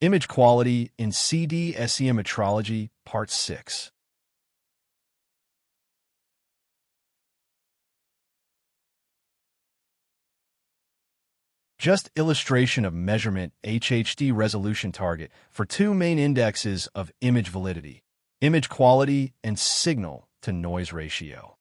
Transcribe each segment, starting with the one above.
Image quality in CD-SEM metrology, Part 6. Just illustration of measurement HHD resolution target for two main indexes of image validity, image quality and signal to noise ratio.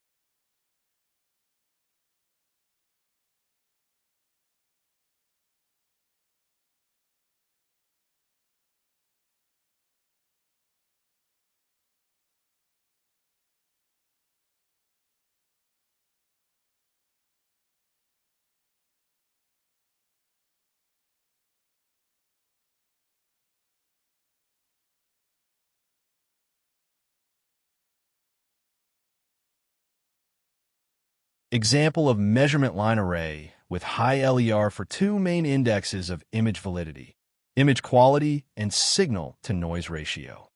Example of measurement line array with high LER for two main indexes of image validity, image quality and signal to noise ratio.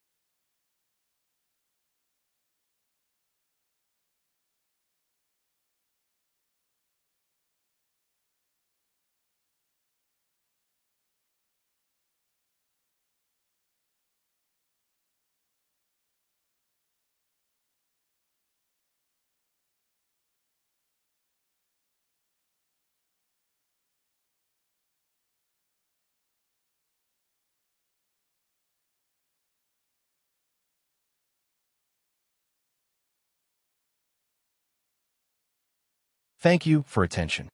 Thank you for attention.